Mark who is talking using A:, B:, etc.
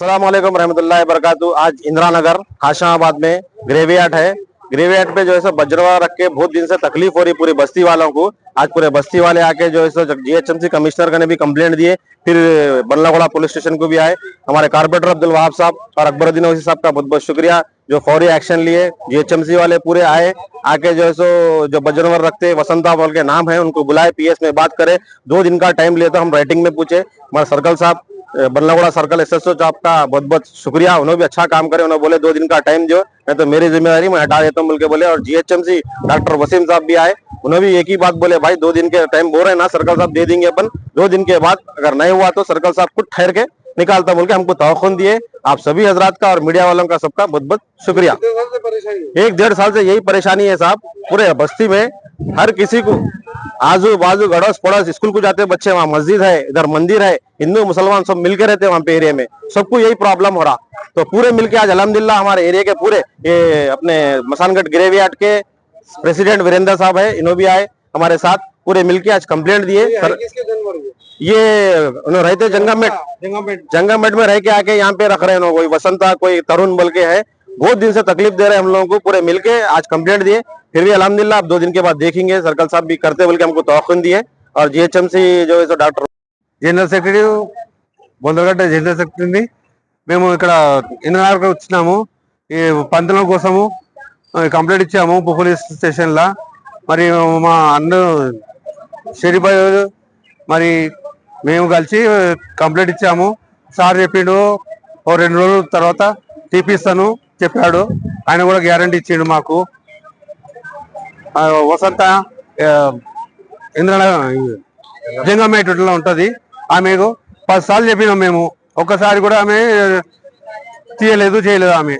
A: अस्सलाम वालेकुम रहमतुल्लाहि बरकातहू। आज इंदिरा नगर हाशमाबाद में ग्रेवियार्ड है। ग्रेवियार्ड पे जो है सो बजरवा रख के बहुत दिन से तकलीफ हो रही पूरी बस्ती वालों को। आज पूरे बस्ती वाले आके जो है सो जीएचएमसी कमिश्नर का ने भी कंप्लेंट दिए, फिर बल्लागोड़ा पुलिस स्टेशन को भी आए। हमारे कारपोरेटर अब्दुल वहाब साहब और अकबरुद्दीन ओवैसी साहब का बहुत बहुत शुक्रिया जो फौरी एक्शन लिए। जीएचएमसी वाले पूरे आए, आके जो है सो जो बजरवर रखते वसंता बोल के नाम है उनको बुलाए, पीएस में बात करे। 2 दिन का टाइम लिया था, हम राइटिंग में पूछे। हमारे सर्कल साहब बल्लागोड़ा सर्कल एसएसओ साहब का बहुत बहुत शुक्रिया, उन्होंने भी अच्छा काम करे। उन्होंने बोले 2 दिन का टाइम दो, नहीं तो मेरी जिम्मेदारी मैं हटा देता हूँ बोल के बोले। और जीएचएमसी डॉक्टर वसीम साहब भी आए, उन्होंने भी एक ही बात बोले, भाई 2 दिन के टाइम बोल रहे हैं ना सर्कल साहब, दे देंगे अपन। 2 दिन के बाद अगर नहीं हुआ तो सर्कल साहब खुद ठहर के निकालता बोल के हमको तवख्खुन दिए। आप सभी हजरात का और मीडिया वालों का सबका बहुत बहुत शुक्रिया। 1-1.5 साल से यही परेशानी है साहब पूरे बस्ती में। हर किसी को आजू बाजू गड़ोस पड़ोस स्कूल को जाते बच्चे, वहाँ मस्जिद है, इधर मंदिर है, हिंदू मुसलमान सब मिलकर रहते हैं वहाँ पे एरिया में, सबको यही प्रॉब्लम हो रहा। तो पूरे मिलके आज अल्हम्दुलिल्लाह हमारे एरिया के पूरे ये अपने मसानगढ़ ग्रेवियार्ड के प्रेसिडेंट वीरेंद्र साहब है, इन्हों भी आए हमारे साथ, पूरे मिलके आज कंप्लेंट दिए। ये उन्होंने रहते जंगममेट में रह के आके यहाँ पे रख रहे हैं, कोई वसंता कोई तरुण बोल के है, बहुत दिन से तकलीफ दे रहे हैं हम लोगों को। पूरे मिलके आज कंप्लेंट दिए, फिर भी अल्हम्दुलिल्लाह अब 2 दिन के बाद देखेंगे, सर्कल साहब भी करते बोल के हमको तवख्खुन दिए। और जीएचएमसी जो है डॉक्टर
B: जनरल सेक्रेटरी బొందలగడ్డ జనరల్ సెక్రటరీని మేము ఇక్కడ ఇంద్రనగర్కి వచ్చినాము। ఈ పందుల కోసము కంప్లైంట్ ఇచ్చాము పోలీస్ స్టేషన్లో। మరి మా అన్న షరీఫ్ మరి మేము కలిసి కంప్లైంట్ ఇచ్చాము। సార్ చెప్పిండు ఓ 2 రోజుల తర్వాత తీపిస్తాను చెప్పాడు, ఆయన కూడా గ్యారంటీ ఇచ్చిండు మాకు। వసంత ఇంద్రనగర్ జంగమేటలో ఉంటుంది, ఆమెకు 10 సార్లు చెప్పినాం మేము, ఒక్కసారి కూడా ఆమె తీయలేదు చేయలేదు ఆమె।